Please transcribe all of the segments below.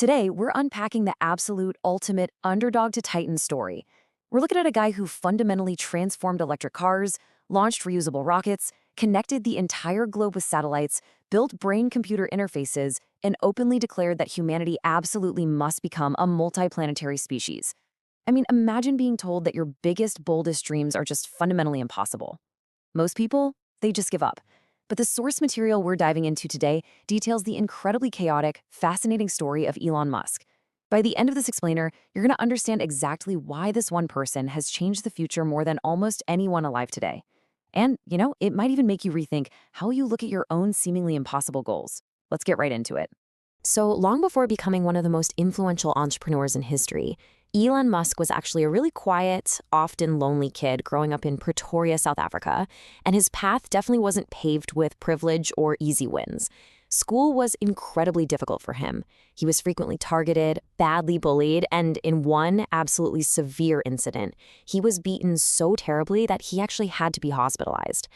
Today, we're unpacking the absolute ultimate underdog to titan story. We're looking at a guy who fundamentally transformed electric cars, launched reusable rockets, connected the entire globe with satellites, built brain-computer interfaces, and openly declared that humanity absolutely must become a multiplanetary species. I mean, imagine being told that your biggest, boldest dreams are just fundamentally impossible. Most people, they just give up. But the source material we're diving into today details the incredibly chaotic, fascinating story of Elon Musk. By the end of this explainer, you're going to understand exactly why this one person has changed the future more than almost anyone alive today. And, it might even make you rethink how you look at your own seemingly impossible goals. Let's get right into it. So, long before becoming one of the most influential entrepreneurs in history, Elon Musk was actually a really quiet, often lonely kid growing up in Pretoria, South Africa, and his path definitely wasn't paved with privilege or easy wins. School was incredibly difficult for him. He was frequently targeted, badly bullied, and in one absolutely severe incident, he was beaten so terribly that he actually had to be hospitalized.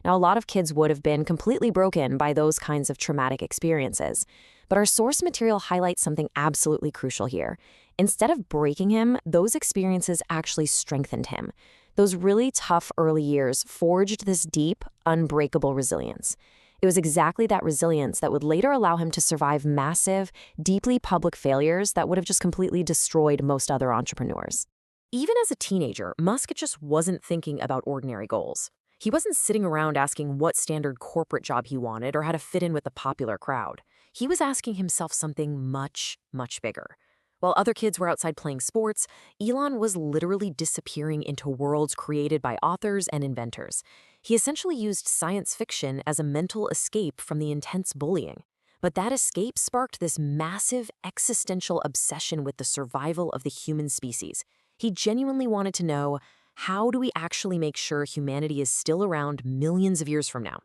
Now, a lot of kids would have been completely broken by those kinds of traumatic experiences. But our source material highlights something absolutely crucial here. Instead of breaking him, those experiences actually strengthened him. Those really tough early years forged this deep, unbreakable resilience. It was exactly that resilience that would later allow him to survive massive, deeply public failures that would have just completely destroyed most other entrepreneurs. Even as a teenager, Musk just wasn't thinking about ordinary goals. He wasn't sitting around asking what standard corporate job he wanted or how to fit in with the popular crowd. He was asking himself something much, much bigger. While other kids were outside playing sports, Elon was literally disappearing into worlds created by authors and inventors. He essentially used science fiction as a mental escape from the intense bullying. But that escape sparked this massive existential obsession with the survival of the human species. He genuinely wanted to know, how do we actually make sure humanity is still around millions of years from now?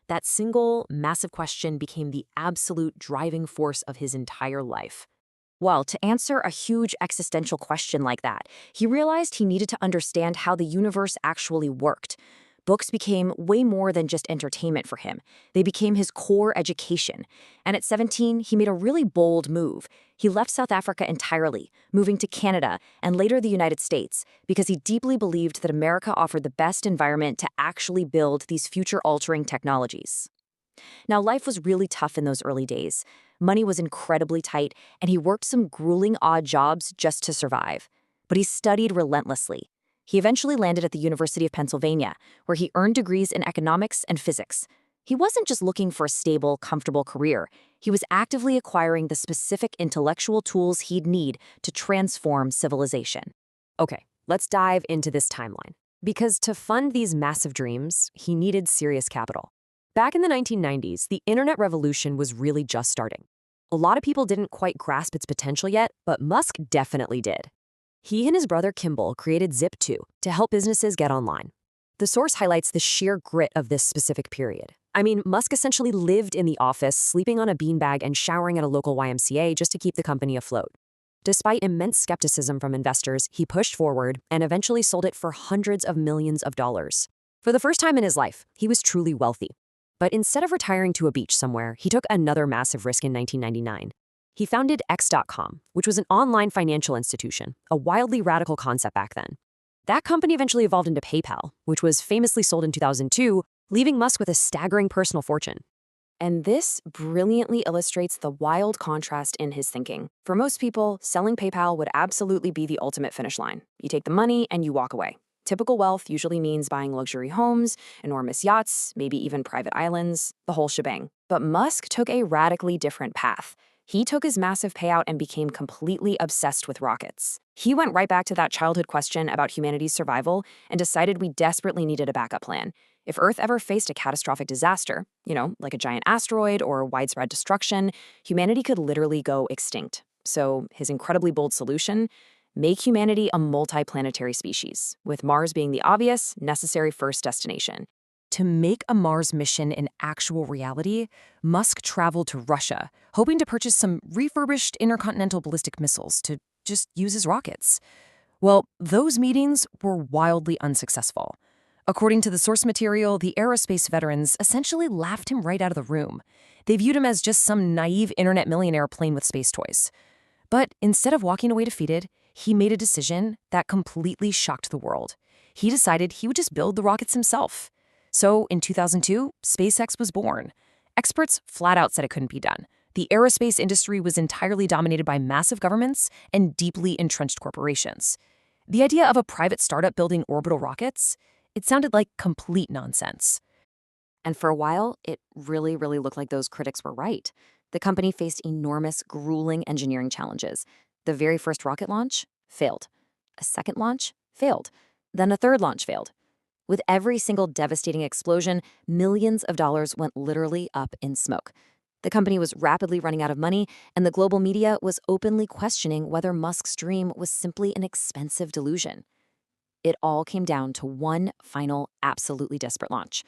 That single, massive question became the absolute driving force of his entire life. Well, to answer a huge existential question like that, he realized he needed to understand how the universe actually worked. Books became way more than just entertainment for him. They became his core education. And at 17, he made a really bold move. He left South Africa entirely, moving to Canada and later the United States, because he deeply believed that America offered the best environment to actually build these future-altering technologies. Now, life was really tough in those early days. Money was incredibly tight, and he worked some grueling odd jobs just to survive. But he studied relentlessly. He eventually landed at the University of Pennsylvania, where he earned degrees in economics and physics. He wasn't just looking for a stable, comfortable career. He was actively acquiring the specific intellectual tools he'd need to transform civilization. Okay, let's dive into this timeline. Because to fund these massive dreams, he needed serious capital. Back in the 1990s, the internet revolution was really just starting. A lot of people didn't quite grasp its potential yet, but Musk definitely did. He and his brother Kimball created Zip2 to help businesses get online. The source highlights the sheer grit of this specific period. I mean, Musk essentially lived in the office, sleeping on a beanbag and showering at a local YMCA just to keep the company afloat. Despite immense skepticism from investors, he pushed forward and eventually sold it for hundreds of millions of dollars. For the first time in his life, he was truly wealthy. But instead of retiring to a beach somewhere, he took another massive risk in 1999. He founded X.com, which was an online financial institution, a wildly radical concept back then. That company eventually evolved into PayPal, which was famously sold in 2002, leaving Musk with a staggering personal fortune. And this brilliantly illustrates the wild contrast in his thinking. For most people, selling PayPal would absolutely be the ultimate finish line. You take the money and you walk away. Typical wealth usually means buying luxury homes, enormous yachts, maybe even private islands, the whole shebang. But Musk took a radically different path. He took his massive payout and became completely obsessed with rockets. He went right back to that childhood question about humanity's survival and decided we desperately needed a backup plan. If Earth ever faced a catastrophic disaster, like a giant asteroid or widespread destruction, humanity could literally go extinct. So his incredibly bold solution: make humanity a multiplanetary species, with Mars being the obvious, necessary first destination. To make a Mars mission an actual reality, Musk traveled to Russia, hoping to purchase some refurbished intercontinental ballistic missiles to just use as rockets. Well, those meetings were wildly unsuccessful. According to the source material, the aerospace veterans essentially laughed him right out of the room. They viewed him as just some naive internet millionaire playing with space toys. But instead of walking away defeated, he made a decision that completely shocked the world. He decided he would just build the rockets himself. So in 2002, SpaceX was born. Experts flat out said it couldn't be done. The aerospace industry was entirely dominated by massive governments and deeply entrenched corporations. The idea of a private startup building orbital rockets, it sounded like complete nonsense. And for a while, it really looked like those critics were right. The company faced enormous, grueling engineering challenges. The very first rocket launch failed. A second launch failed. Then a third launch failed. With every single devastating explosion, millions of dollars went literally up in smoke. The company was rapidly running out of money, and the global media was openly questioning whether Musk's dream was simply an expensive delusion. It all came down to one final, absolutely desperate launch.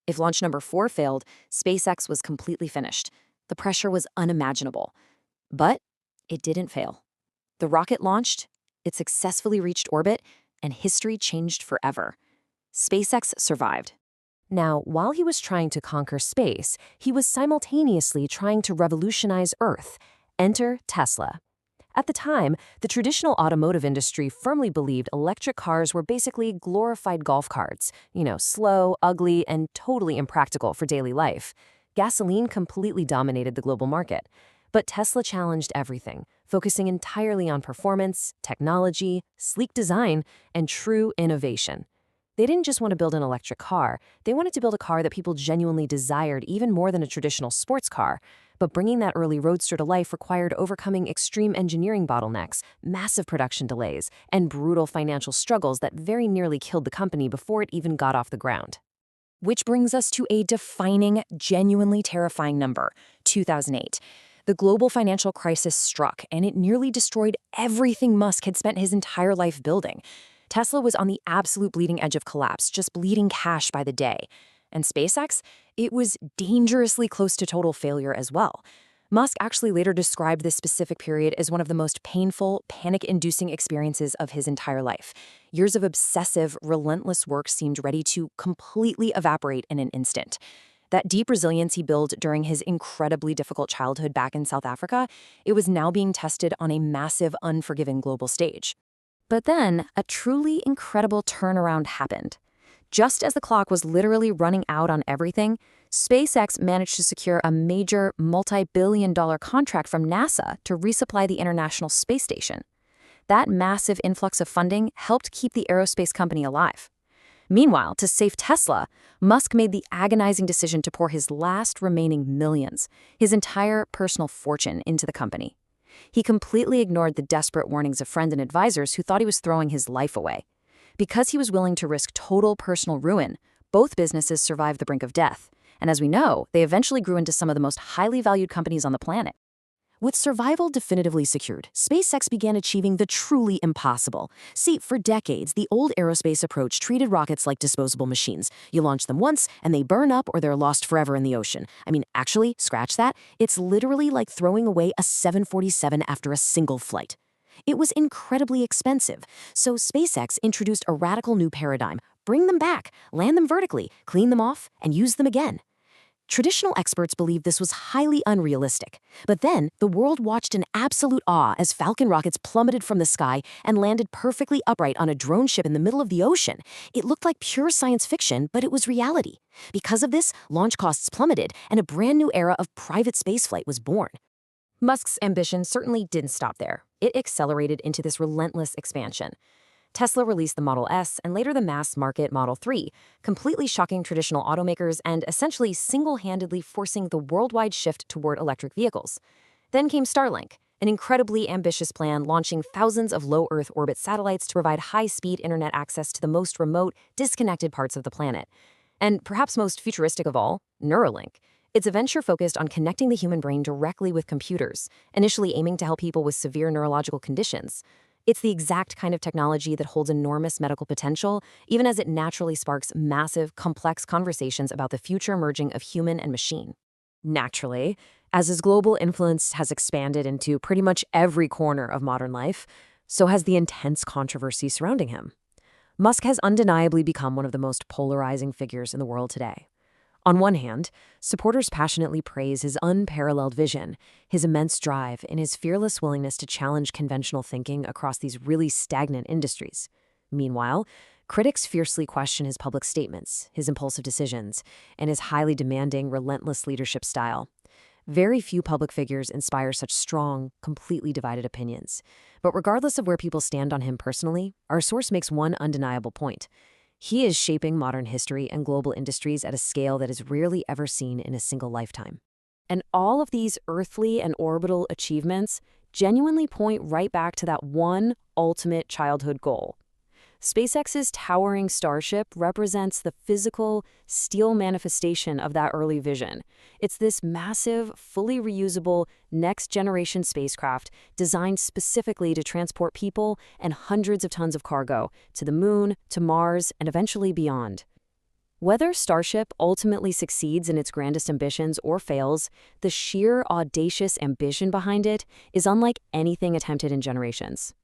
If launch number 4 failed, SpaceX was completely finished. The pressure was unimaginable. But it didn't fail. The rocket launched, it successfully reached orbit, and history changed forever. SpaceX survived. Now, while he was trying to conquer space, he was simultaneously trying to revolutionize Earth. Enter Tesla. At the time, the traditional automotive industry firmly believed electric cars were basically glorified golf carts, slow, ugly, and totally impractical for daily life. Gasoline completely dominated the global market. But Tesla challenged everything, focusing entirely on performance, technology, sleek design, and true innovation. They didn't just want to build an electric car, they wanted to build a car that people genuinely desired even more than a traditional sports car. But bringing that early roadster to life required overcoming extreme engineering bottlenecks, massive production delays, and brutal financial struggles that very nearly killed the company before it even got off the ground. Which brings us to a defining, genuinely terrifying number, 2008. The global financial crisis struck, and it nearly destroyed everything Musk had spent his entire life building. Tesla was on the absolute bleeding edge of collapse, just bleeding cash by the day. And SpaceX, it was dangerously close to total failure as well. Musk actually later described this specific period as one of the most painful, panic-inducing experiences of his entire life. Years of obsessive, relentless work seemed ready to completely evaporate in an instant. That deep resilience he built during his incredibly difficult childhood back in South Africa, it was now being tested on a massive, unforgiving global stage. But then, a truly incredible turnaround happened. Just as the clock was literally running out on everything, SpaceX managed to secure a major multi-billion-dollar contract from NASA to resupply the International Space Station. That massive influx of funding helped keep the aerospace company alive. Meanwhile, to save Tesla, Musk made the agonizing decision to pour his last remaining millions, his entire personal fortune, into the company. He completely ignored the desperate warnings of friends and advisors who thought he was throwing his life away. Because he was willing to risk total personal ruin, both businesses survived the brink of death. And as we know, they eventually grew into some of the most highly valued companies on the planet. With survival definitively secured, SpaceX began achieving the truly impossible. See, for decades, the old aerospace approach treated rockets like disposable machines. You launch them once, and they burn up or they're lost forever in the ocean. Actually, scratch that. It's literally like throwing away a 747 after a single flight. It was incredibly expensive, so SpaceX introduced a radical new paradigm. Bring them back, land them vertically, clean them off, and use them again. Traditional experts believed this was highly unrealistic. But then, the world watched in absolute awe as Falcon rockets plummeted from the sky and landed perfectly upright on a drone ship in the middle of the ocean. It looked like pure science fiction, but it was reality. Because of this, launch costs plummeted, and a brand new era of private spaceflight was born. Musk's ambition certainly didn't stop there. It accelerated into this relentless expansion. Tesla released the Model S and later the mass-market Model 3, completely shocking traditional automakers and essentially single-handedly forcing the worldwide shift toward electric vehicles. Then came Starlink, an incredibly ambitious plan launching thousands of low-Earth orbit satellites to provide high-speed internet access to the most remote, disconnected parts of the planet. And perhaps most futuristic of all, Neuralink. It's a venture focused on connecting the human brain directly with computers, initially aiming to help people with severe neurological conditions. It's the exact kind of technology that holds enormous medical potential, even as it naturally sparks massive, complex conversations about the future merging of human and machine. Naturally, as his global influence has expanded into pretty much every corner of modern life, so has the intense controversy surrounding him. Musk has undeniably become one of the most polarizing figures in the world today. On one hand, supporters passionately praise his unparalleled vision, his immense drive, and his fearless willingness to challenge conventional thinking across these really stagnant industries. Meanwhile, critics fiercely question his public statements, his impulsive decisions, and his highly demanding, relentless leadership style. Very few public figures inspire such strong, completely divided opinions. But regardless of where people stand on him personally, our source makes one undeniable point. He is shaping modern history and global industries at a scale that is rarely ever seen in a single lifetime. And all of these earthly and orbital achievements genuinely point right back to that one ultimate childhood goal. SpaceX's towering Starship represents the physical, steel manifestation of that early vision. It's this massive, fully reusable, next-generation spacecraft designed specifically to transport people and hundreds of tons of cargo to the Moon, to Mars, and eventually beyond. Whether Starship ultimately succeeds in its grandest ambitions or fails, the sheer audacious ambition behind it is unlike anything attempted in generations.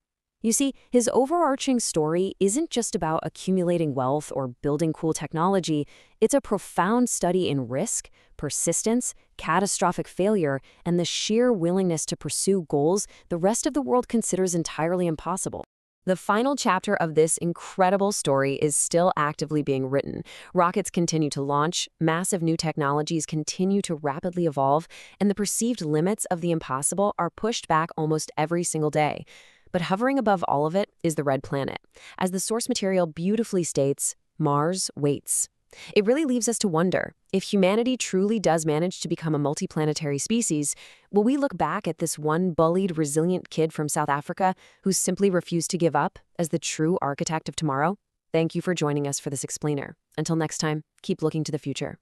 You see, his overarching story isn't just about accumulating wealth or building cool technology. It's a profound study in risk, persistence, catastrophic failure, and the sheer willingness to pursue goals the rest of the world considers entirely impossible. The final chapter of this incredible story is still actively being written. Rockets continue to launch, massive new technologies continue to rapidly evolve, and the perceived limits of the impossible are pushed back almost every single day. But hovering above all of it is the red planet. As the source material beautifully states, Mars waits. It really leaves us to wonder, if humanity truly does manage to become a multiplanetary species, will we look back at this one bullied, resilient kid from South Africa who simply refused to give up as the true architect of tomorrow? Thank you for joining us for this explainer. Until next time, keep looking to the future.